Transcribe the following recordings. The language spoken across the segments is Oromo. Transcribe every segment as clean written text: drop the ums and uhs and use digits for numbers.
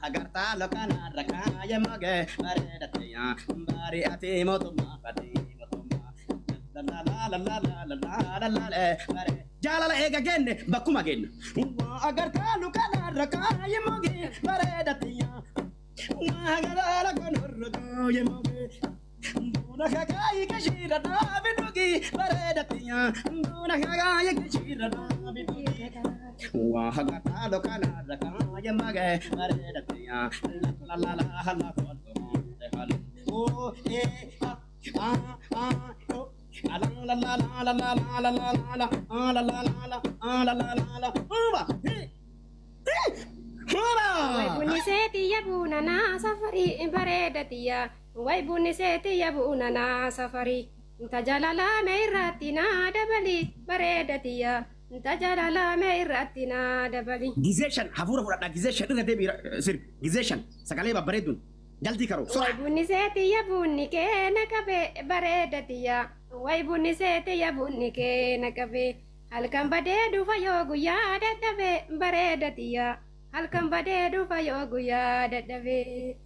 agarta lokana rakaya mage baredatya bari ati motuma pati motuma la la la la la la la la la bare jalala ega genne bakuma genne agarta lokana rakaya mage baredatya agarala konor rakaya mage Nakakai kashira na binugi baredatya nakakai kashira na binugi wah kata lokana rakaya mage baredatya la la la la la oh alang la la la la la la la la la la la la la la la la Wai bunyi seti ya bunana safari baredatya Wai bunyi seti ya bunana safari Tajalala meiratina dabali baredatya Tajalala meiratina dabali Gizeshan hafura fura gizeshan ina debi sir gizeshan sakale ba baredun jaldi karo Wai bunyi seti ya bunni ke nakabe baredatya Wai bunyi seti ya bunni ke nakabe halkan bade dufa yogu ya dadabe baredatya halkan bade dufa yogu ya dadabe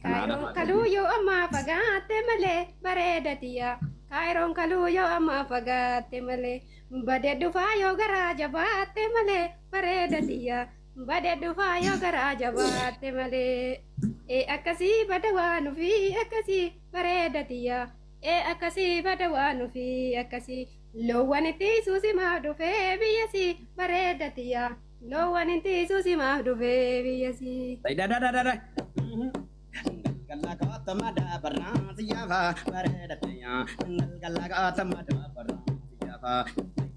Kairon kaluyo amma pagate male baredatya Kairon kaluyo amma pagate male bade dufa yoga raja bate male baredatya bade dufa yoga raja bate male akasi badawanu fi akasi baredatya akasi badawanu fi akasi lowaniti susi mahdu fe biyasi baredatya lowaniti susi mahdu fe biyasi dah Galaga tamada barna siyafa baredatya galaga tamada barna siyafa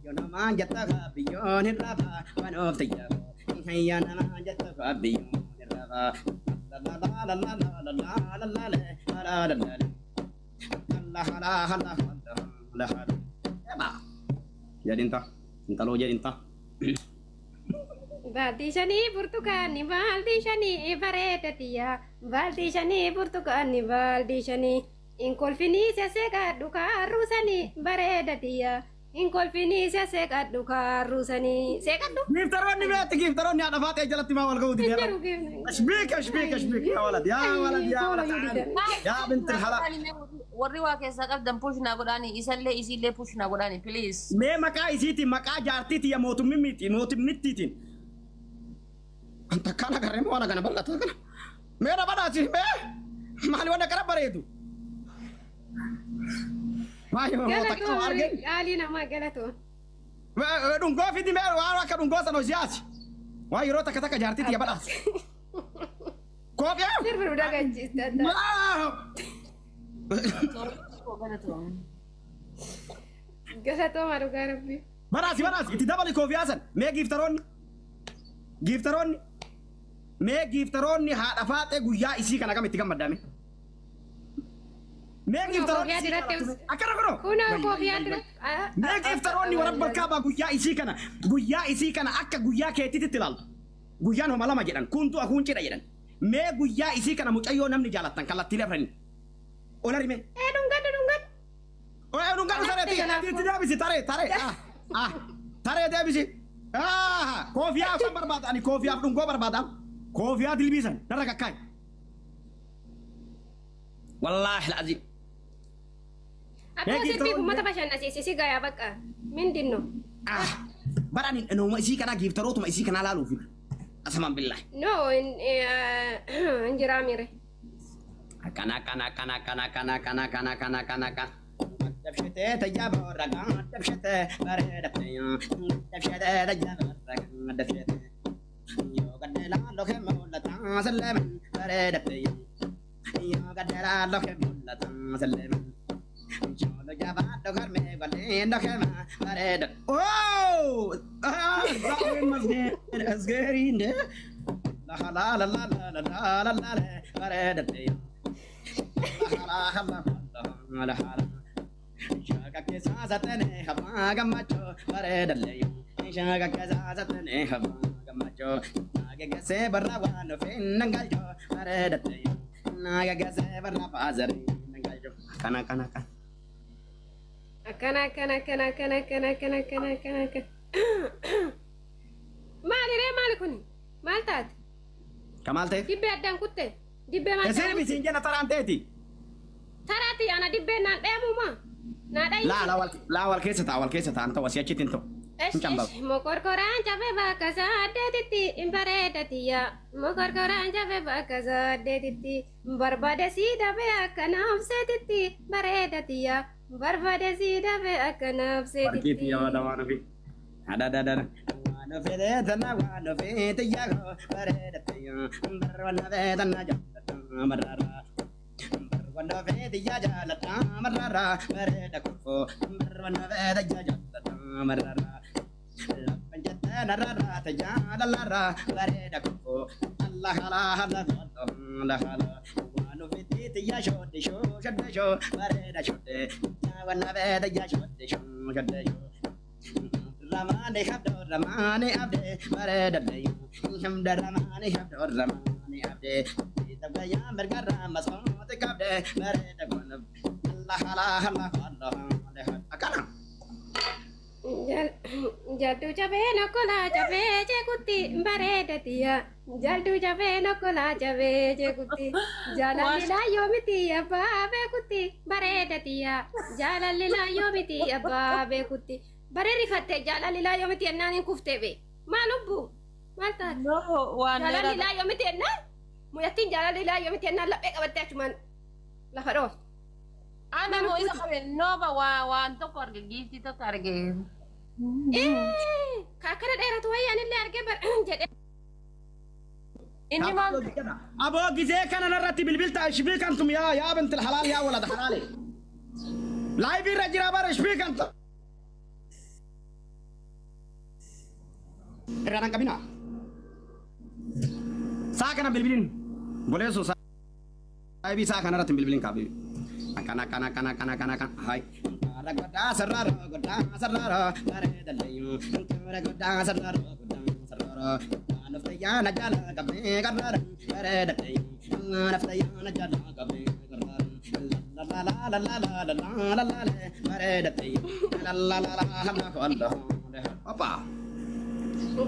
yona manjata biyon rafa wanof siyafa hayana manjata biyon rafa la la la la la la la la la la la la jadi entah lo jadi entah Valdishani Portugali Valdishani baredatya Valdishani Portugali Valdishani Inkolfini seseka duka rusani baredatya Inkolfini seseka duka rusani sekadu giftaron ni bet giftaron ni ada fatih jalat timawal kau dia ashbik ya walad ya walad ya walad ya bint الحلال warri waa keessa qabdan pushna godhani isillee pushna godhani please me maka isiti maka jartiti ya motummittitin anta kana garemo wana kana ballata kana me na badati me mali wana kana baredu mayo Galato ali nama galato dungo fiti me wala ka dungo sano jati wa yoro taka jartiti ya badas kopya Sirver udah gajis tata Galato maru garabi baras iti dabali kofiasan me giftaron ni hada fate guya isi kana kam itigam madame me giftaron akara kono Kuna kofia dirat me giftaron ni warab kaba guya isi kana akka guya ke titilal guya no malama jedan kuntu akun cida jedan me guya isi kana mucayo namni jalatan kala tilafrani olari me Dungat dungat sare tidak bisa tare tare dia bisa kofia apa barbada ani kofia dungo barbada kofia dilbisan daraka kai wallahi alazim Apa sih pibu mata pasyan sisi gaya baka min dinno barani no ma isi kana giftaro to ma isi kana lalu fi asman billah No injiramire kana دبشته تجاب الرقم دبشته بريدة دبشته تجاب الرقم دبشته يو قد لا لك مولا تسلم بريدة يو قد لا لك مولا تسلم جولو جابا دكر مي قلين دكر ما بريدة أوه ضعف مزين أزغرين لا لا لا لا لا لا لا لا بريدة لا لا لا لا Shaga kesasatene hama gamacho baredaleyo shaga kesasatene hama gamacho naga gase barrawano finnangaljo baredaleyo naga gase barrawazari nangaljo kana Mali re mali kuni mal tat Kamalte? Dibbee addaan kutte. Dibbee maal Esini bisin jena taranteeti. Taraati ana dibbee naan dheemuma. Naa dhayi. La wal keessa ta anta wasi achitin to. Hinchambab. Mokorkoraan cabe bakka saddeetitti bareedatiya. Mokorkoraan cabe bakka saddeetitti barbaade sii dabe akka naafseetitti bareedatiya. Barbaade sii dabe akka naafseetitti. Barkiiti yaa dawaan fi. Ada. Wano fede tanna wano fede yago bareedatiya. Barwana fede tanna jaalata marara. Barwana fede ya jaalata marara. Bareeda kofo. Barwana fede ya jaalata marara. Narara tajala lara bareda kofo Allah Allah wano fiti ya shode sho bareda shode wana beda ya shode shode ramane abde bareda day hamda ramane abde tabaya mergara masot kabde bareda kon Allah akana Jaldu cabee nokkola cabee jeekutti bareedatiya. Jaldu cabee nokkola cabee jeekutti. Jaalalli laayyoo miti abbaa beekutti bareedatiya. Jaalalli laayyoo miti abbaa beekutti. Baree rifatte jaalalli laayyoo miti ennaan hin kuftee bee. Maal obbu? Maal taate? Jaalalli laayyoo miti ennaan? Muyattiin jaalalli laayyoo miti ennaan laphee qabattee achumaan lafa dhoofte. Ana mo isa kami nova waan tokko arge giifti tokko arge. Kaakana dheeratu wayyaan illee argee jedhe. Inni maal? Abo gisee kana narratti bilbilta ishbii kantum yaa bintil halaal yaa walad halaale. Live irra jira bara ishbii kantum. Irra nan qabina. Saa kana bilbilin. Boleesu saa. Live saa kana narratti bilbilin kaabi. Kana hai ragoda sarara bare dalayu ragoda sarara naftaya najala gabe garara bare dalayu naftaya najala gabe garara la bare dalayu la apa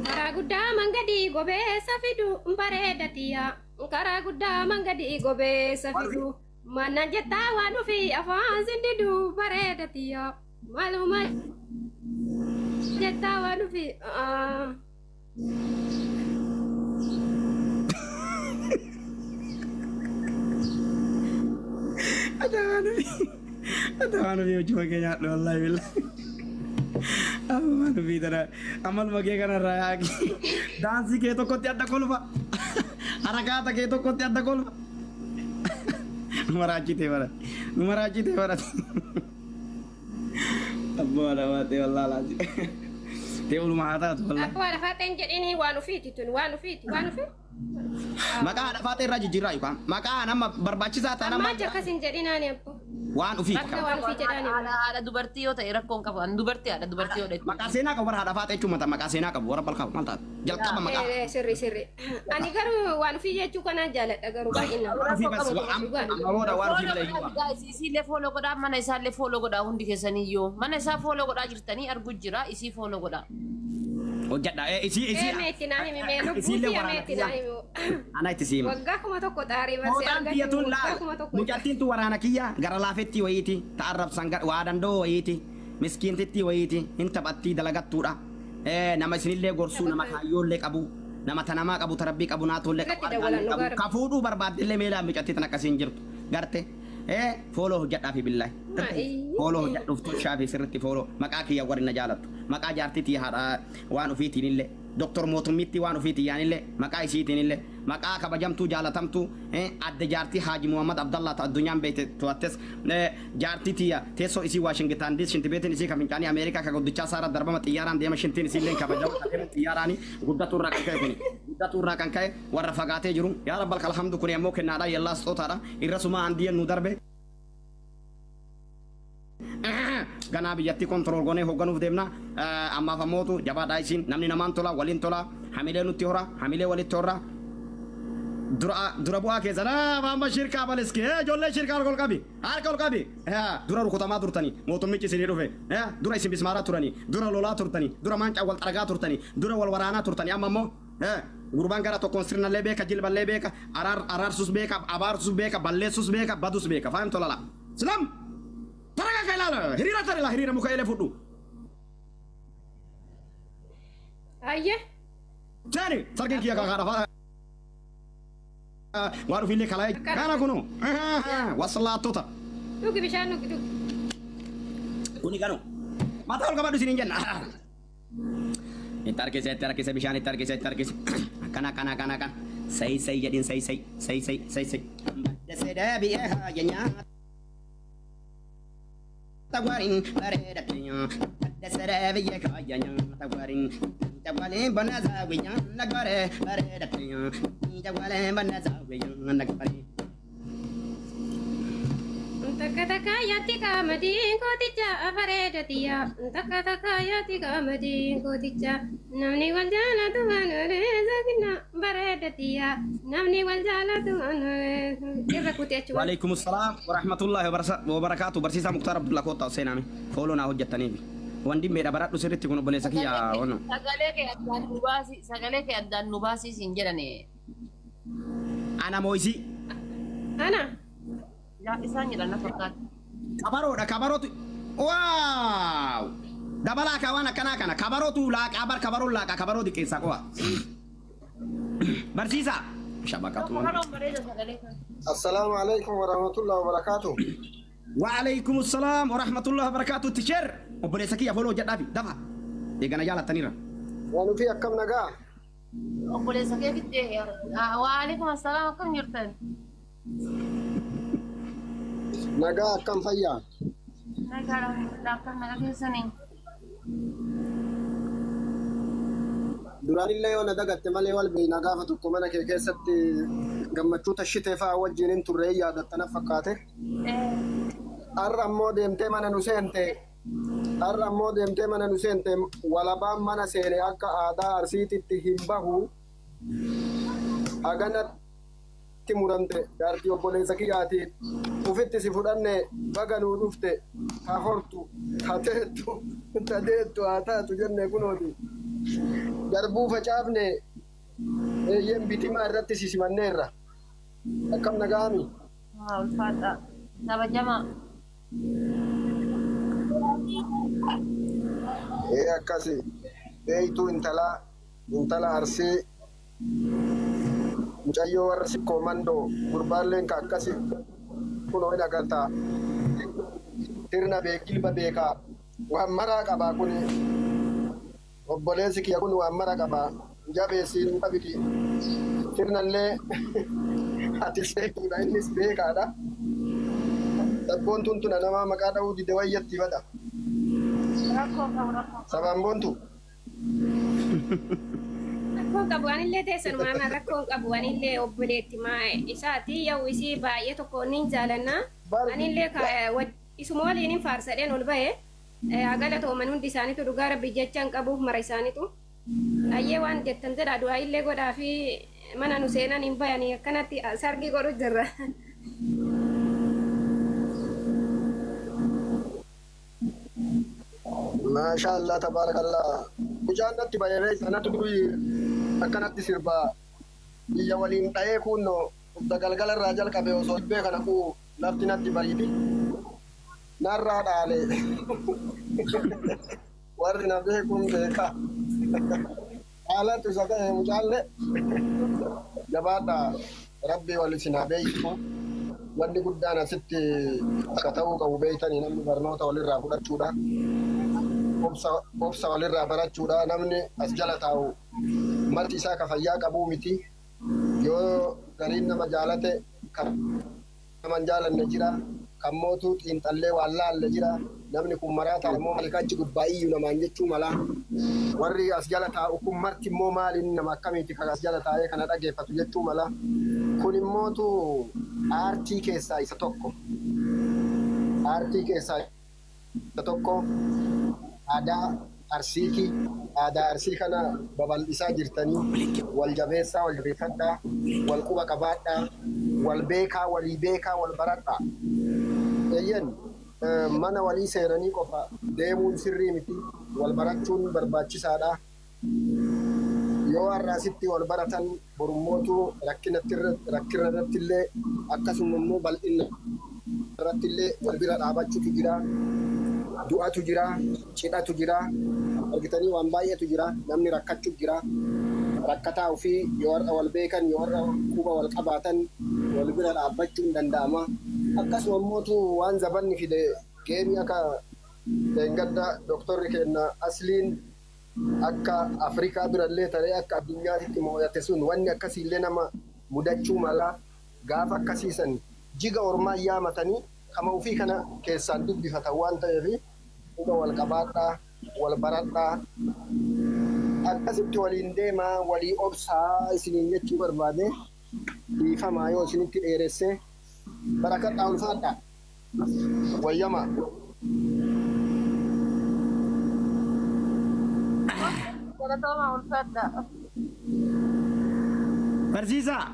Karaa guddaa mangadi gobeessa fidu bareedatiya. Karaa guddaa mangadi gobeessa fidu. Mana jettaa waan dhufi afaan sindidu bareedatiya. Maaluma jettaa waan dhufi. Ada waan dhufi hojii makee nyaadhu wallahi billah. Apa waan dhufi tana amal makee kanarraa daansii kee tokkotti adda kolfa. Harakaata kee tokkotti adda kolfa. Numaracite bara. Abbo ada mati wallah lazim. Dia ulama hata wallah. Aku ada faten jedini wanu fiti. Maka ada faten raji jirai kan. Maka nama barbaachisaa ta'e nama. Amma jakkasin jedhinaani abbo. Waan ufii Akka waan ufii jedhani. Ada dubartii yoo ta'e rakkoon qabu. Dubartii yoo ta'e. Maqaa seenaa qabu warra haadha faatee jechuun mata maqaa seenaa qabu warra balqabu maal taate jalqaba maqaa. Sirri. Ani garuu waan ufii jechuu kanaan jaaladha garuu baay'inaan. Waan ufii bas amma booda waan ufii malee himaa. Isiillee fooloo godhaa mana isaallee fooloo godhaa hundi keessaniyyuu mana isaa fooloo godhaa jirtanii argu jira isii fooloo godhaa. Hojjadha isii. Meetti naa himi mee lubbuuti meetti naa himi. Ana itti siima. Waggaa kuma tokko xaarii barsee Mootaan argachuu biyyatuun waggaa kuma laal. tokko. Mucattiin tu waraana kiyya gara laafetti wayiiti ta'arrabsan waa dandoo wayiiti miskiintitti wayiiti hin taphattii dalagattuudha. Nama isinillee gorsuu nama kaayyoollee qabu nama tanamaa qabu tarabbii qabu naatollee qabu ka fuudhuu barbaadillee meelaa mucattii tan akkasiin jirtu garte. Fooloo hojjadhaa fi billahi. Fooloo hojjadhuuf tolchaa fi sirriitti fooloo maqaa kiyya warri na jaalattu maqaa jaartiitii haadha waan ofiitiin illee doktor mootummiitti waan ofiitiin yaanillee maqaa isiitiin illee maqaa kabajamtuu jaalatamtuu adda jaartii Haaji Muhammad Abdallah ta addunyaan beekte to'attes jaartii tiyya teessoo isii Waashingitaan dis shinti beetiin isii kafincaanii Ameerikaa ka guddichaa saara darbama xiyyaaraan deema shintiin isii illee kabajamu xiyyaaraanii guddatu irraa kan ka'e kuni guddatu irraa kan ka'e warra fagaatee jiru yaa rabbal alhamdu kuni ammoo kennaadha yellaas xootaadha irra suma andiyan nu darbe. Ganaa biyyatti kontrol goonee hoogganuuf deemna ammaaf ammootu jabaadhaa isiin namni namaan tola waliin tola hamilee nutti hora hamilee walitti horra dura bu'aa keessa faama shirkaa baleski ijoollee shirkaa harka ol qabi harka ol qabi dura rukutamaa turtanii mootummichi isinii dhufe dura isin bismaaraa turanii dura lolaa turtanii dura maancaa wal xaragaa turtanii dura wal waraanaa turtanii amma ammoo Gurbaan gara tokkoon sirnallee beeka, jilballee beeka, araarsus beeka, abaarsus beeka, balleessus beeka, badus beeka. Fahamtu lala. Silam! Taraga ka ilaala. Hiriira tarila, hiriira muka elee fudhu. Ayye. Sani, sargin kiyya kakara. Waan ofiillee kalaa kana kunu. Waslaattota. Dhugi bishaan dhugi dhugi. Kuni kanu. Mata ol qabadhu isiniin jenna. Itti harkise bishaan itti harkise. Kana. Say jedhin say. Badda deebi'ee haaya nyaata. Tagwarin bareeda keenya. Badda deebi'ee haaya nyaata gwarin. Jawwaleen banna zaawiyyaa nagare bareeda keenya. Jawwaleen banna zaawiyyaa nagare. Takka yaatti qaamadiin kooticha bareedatiya. Takka yaatti qaamadiin kooticha. Namni wal jaalatu manuulee zakina bareedatiya. Namni wal jaalatu manuulee irra kuteechu. Waalaikum salaam wa rahmatullahi wa barakatuh. Barsiisaa Muktaar Abdullaa Koottaa Seenaami. Fooloo naa hojjettaniif. Wanti meedha baradhu sirriitti kun obboleessa kiyyaa ono. Sagalee kee addaan nu baasii siin jedhane. Ana moo'isi. Ana. Isaan jedhan na fakkaata. Kabaroodha kabarootu. Waaw! Dabalaa kaawwan akkanaa kana kabarootu laaqaa bar kabaroon laaqaa kabaroo xiqqeessaa qo'a. Barsiisaa. Shabakatu. السلام عليكم ورحمة الله وبركاته. وعليكم السلام ورحمة الله وبركاته. تشير. obboleessa kiyya foloo jedhaafi dafa. Eegana jaalattanirra. Waan fi akkam nagaa. Obboleessa kee fittee. Waalaikum assalaam akkam jirtan. Nagaa akkam fayyaa. Nagaa alhamdulillah akkam nagaa keessanii. Duraanillee yoo na dagatte malee wal beekna gaafa tokko mana kee keessatti gammachuu tashitee fa'aa wajjin hin turre yaadattana fakkaate. Har'a ammoo deemtee mana nu seente. Har'a ammoo deemtee mana nu seente walabaan mana seene akka aadaa arsiititti hin bahu. Haganatti murante jaartii obboleessa kiyyaatiin ufitti si fudhanne baga nuu dhufte haa hortu haa teettu haa deettu haa taatu jenne kunooti. Garbuu facaafne eeyyeen bitimaa irratti sisimanneerra. Akkam nagaami? Ulfaadha. Kabajamaa. Akkasi beeytuu intala arsii mucayyoo warra sikkoo mandoo gurbaalleen ka akkasi kunoo hin agartaa sirna beekilba beekaa waan maraa qabaa kun obboleessi kiyya kun waan maraa qabaa jabeessiin qabiti sirnallee ati seetuudha innis beekaadha sabboon tuntuna namaa maqaa dha'uu dide wayyatti bada sabaan boontu Rakkoon qabu anillee teessan maama rakkoon qabu anillee obboleetti maa isaati yoo isii baay'ee tokko ni jaalanna anillee isuma waliin hin faarsadheen ol ba'e agala tooman hundi isaaniitu dhugaa rabbi jechaan qabuuf mara isaaniitu ayyee waan jettan jedha du'aa illee godhaa fi mana nu seenan hin bayanii akkanatti sargi godhu jirra. Maashaallah tabaarakallah. Mucaannatti baay'ee sanatti durii akkanatti sirbaa biyya waliin ta'ee kunno galgala irraa jalqabe osoo dhibbee kana kuu lafti natti bariiti. Narraa dhaale. Warri na beekuun beeka. Haalatu isa ta'e mucaallee jabaadha rabbi wal isinaa beeytu. Wanni guddaan asitti akka ta'uu qabu beeytanii namni barnoota walirraa fudhachuudha. Obsa walirraa barachuudha namni as jala taa'u marti isaa ka fayyaa qabuu miti yoo gariin nama jaalate kan nama jaalanne jira kan mootuu xiinxallee waan laalle jira namni kun maraataa immoo malikachi gubbaa'iyyuu namaan jechuu mala warri as jala taa'u kun marti immoo maaliin nama akkamiiti kan as jala taa'ee kana dhageeffatu jechuu mala kun immootu aartii keessaa isa tokko aartii keessaa isa tokko aadaa arsiiti aadaa arsii kana babal'isaa jirtanii wal jabeessaa wal jabeeffadhaa wal quba qabaadhaa wal beekaa walii beekaa wal baradhaa eeyyan mana walii seenanii qofa deemuun sirrii miti wal barachuun barbaachisaadha yoo har'aasitti wal baratan borummootu rakkina irratti illee akkasuma immoo bal'ina irratti illee wal bira dhaabachuutu jira, du'atu jira, cidhatu jira, argitanii waan baay'eetu jira, namni rakkachuu jira. Rakkataa ofii yoo har'a wal beekan yoo har'a quba wal qabaatan wal bira dhaabbachuun danda'ama. Akkasuma immoo waan zabanni fide geemii akka deengadda doktorri keenya asliin akka Afrikaa birallee ta'ee akka addunyaatti mo'ate sun wanni akkasiillee nama mudachuu mala gaafa akkasiisan jiga ormaa yaamatanii kama ofii kana keessaan dubbifatan waan ta'eef quba wal qabaadhaa, wal baradhaa. Akkasitti waliin deemaa, walii obsaa isiniin jechuu barbaade dhiifamaa yoo isinitti dheeresse barakadhaa ulfaadhaa wayyamaa. Galatoomaa ulfaadhaa. Barsiisaa.